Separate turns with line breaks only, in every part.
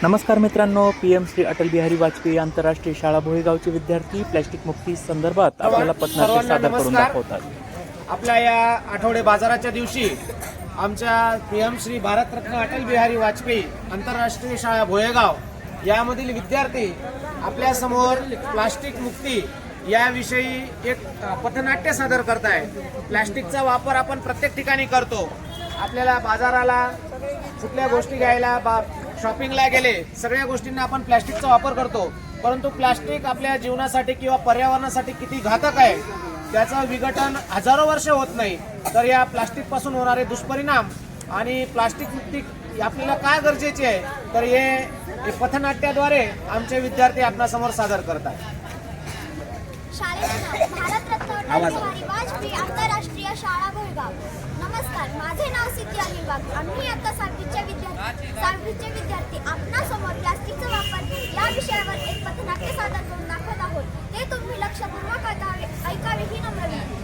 नमस्कार मित्रांनो, पीएम श्री अटल बिहारी वाजपेयी आंतरराष्ट्रीय शाळा भोईगावचे विद्यार्थी प्लॅस्टिक मुक्ती संदर्भात आपल्याला पथनाट्य सादर करून दाखवतात.
आपल्या या आठवडे बाजाराच्या दिवशी आमच्या पीएम श्री भारतरत्न अटल बिहारी वाजपेयी आंतरराष्ट्रीय शाळा भोयेगाव यामधील विद्यार्थी आपल्या समोर प्लास्टिक मुक्ती याविषयी एक पथनाट्य सादर करताय. प्लास्टिकचा वापर आपण प्रत्येक ठिकाणी करतो. आपल्याला बाजाराला कुठल्या गोष्टी घ्यायला शॉपिंगला गेले सगळ्या गोष्टींना आपण प्लास्टिकचा वापर करतो. परंतु प्लास्टिक आपल्या जीवनासाठी किंवा पर्यावरणासाठी किती घातक आहे त्याचं विघटन हजारो वर्ष होत नाही. तर या प्लास्टिक पासून होणारे दुष्परिणाम आणि प्लास्टिक मुक्ती आपल्याला काय गरजेचे आहे तर हे पथनाट्याद्वारे आमचे विद्यार्थी आपणासमोर सादर करतात.
भारतरत्न अटल बिहारी वाजपेयी आंतरराष्ट्रीय शाळा भोईगाव. नमस्कार, माझे नाव सिद्धी अलिबाग. आम्ही आता सहावीचे विद्यार्थी आपणासमोर प्लास्टिकचा वापर या विषयावर एक पथनाट्य सादर करून दाखवत आहोत. ते तुम्ही लक्षपूर्वक ऐकावे ही नम्र विनंती.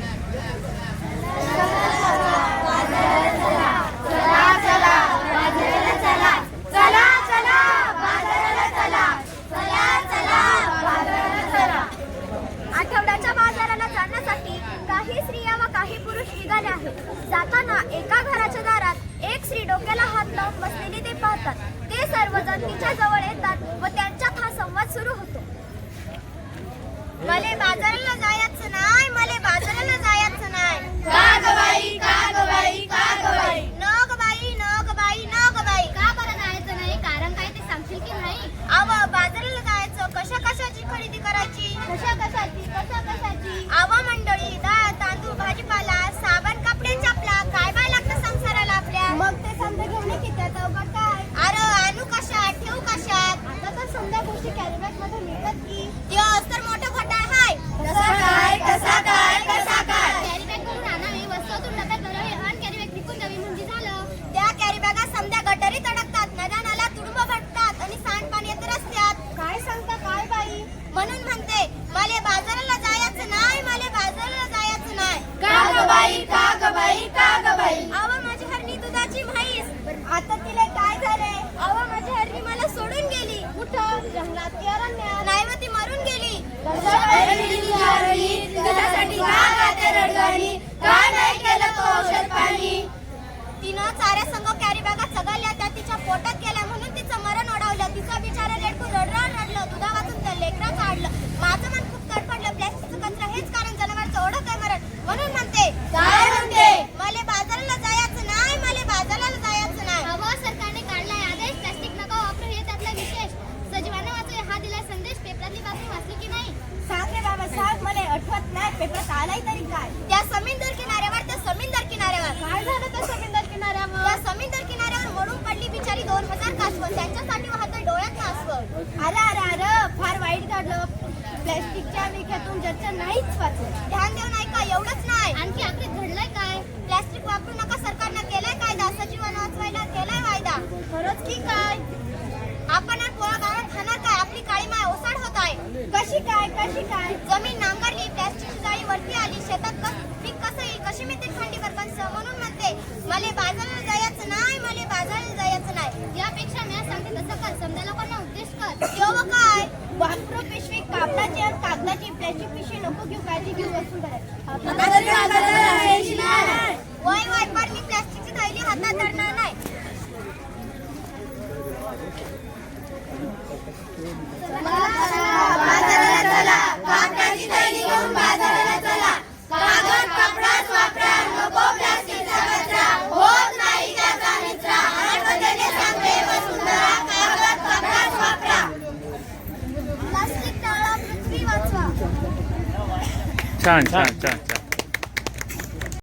आठवड्याच्या बाजाराला जाण्यासाठी काही स्त्रिया व काही पुरुष निघाले आहेत. जाताना एका घराच्या दारात एक स्त्री डोक्याला हात लावून बसलेली ते पाहतात. ते सर्वजण तिच्या जवळ येतात व त्यांच्यात हा संवाद सुरू होतो. मले बाजाराला जायचं नाही, मले बाजाराला जायचं नाही. का ग बाई, का ग बाई, का ग बाई? न ग बाई, न ग बाई, न ग बाई. का बरं जायचं नाही? कारण काय ते सांगशील की नाही? अव बाजाराला जायचं, कशा कशाची खरेदी करायची? कशा कशाची? आव मंडळी, डाळ तांदूळ भाजीपाला साबण कपडे चपला काय बाय लागतं संसाराला आपल्या. मग ते समजा घेऊन की त्याचा अवघड काय? अरे आणू कशात ठेवू कशात? आता तर समजा गोष्टी कॅरीबॅग मध्ये मिळतात की ते अस्तर मोठं घोटाळ हाय. कसा काय कसा काय कसा काय? कॅरीबॅग करून आणावी, वस्तूतून डब्यात भरावी आणि कॅरीबॅग विकून द्यावी म्हणजे झालं. त्या कॅरीबॅगा समजा गटारी तडकतात, नद्या तुडुंब भटतात आणि सांडपाणी येत रस्त्यात. काय सांगता काय बाई? म्हणून म्हणते मला बाजाराला जायचं नाही, मला बाजाराला जायचं नाही. का ग बाई, का ग बाई, का ग बाई? अव माझी हरणी दुधाची म्हैस. आता तिला काय झाले? अव माझी हरणी मला सोडून गेली. कुठं? जंगलात की अरण्यात? नाही व ती मरून गेली. त्यासाठी काय नाही केलं तो औषध पाणी? तिनं चाऱ्या संघ कॅरी बॅगा चघळल्या, त्या तिच्या पोटात गेल्या म्हणून तिचं मरण ओढवलं. तिचा बिचारा लेकरू रडलं, दुधा वाचून त्या लेकरा काढलं. माझं मन खूप तडफडलं. प्लॅस्टिकचं कचरा हेच कारण जनावरचं ओढत आहे मरण. म्हणून म्हणते काय म्हणते मला बाजाराला जायचं नाही, मला बाजाराला जायचं नाही. हवं सरकारने काढलाय आदेश, प्लॅस्टिक नका वापरू हे त्यातला विशेष. सजीवांना वाचूया हा दिलाय संदेश. पेपरातली बातमी वाचली की नाही? सांग रे बाबा सांग, मला आठवत नाही. पेपरात आलाय तरी काय? त्या समुद्र किनाऱ्यावर काय झालं? त्या समुद्र किनाऱ्यावर मरून पडली बिचारी 2000 कासवं. त्यांच्यासाठी वाहतं डोळ्यात नासवं. अरे फार वाईट घडलं. प्लॅस्टिकच्या विख्यातून ज्याचं नाहीच वाचलं. ध्यान देऊन ऐका, एवढंच नाही आणखी आखरीत घडलंय काय? प्लॅस्टिक वापरू नका सरकारनं केलाय कायदा. सजीवन वाचवायला केलाय वायदा. खरंच की काय? आपण पोळा गावात खाणार काय? आपली काळी माय ओसाड होत आहे. कशी काय? जमीन नांगरली, प्लॅस्टिकची जाळी वरती आली. शेतात पीक कसं येईल? कशी मिळते थंडीवर कणसं? म्हणून म्हणते मला बाजाराला जायचं नाही, मला बाजाराला जायचं नाही. यापेक्षा मी सांगते तसं कर. समजा लोकांना उद्देश कर. तेव्हा काय? वापरू पिशवी कापडाची आणि कागदाची. प्लॅस्टिक पिशवी नको घेऊ, काळजी घेऊ, वस्तू वय पण मी प्लॅस्टिकची थैली हातात धरणार नाही.
छान छान छान छान.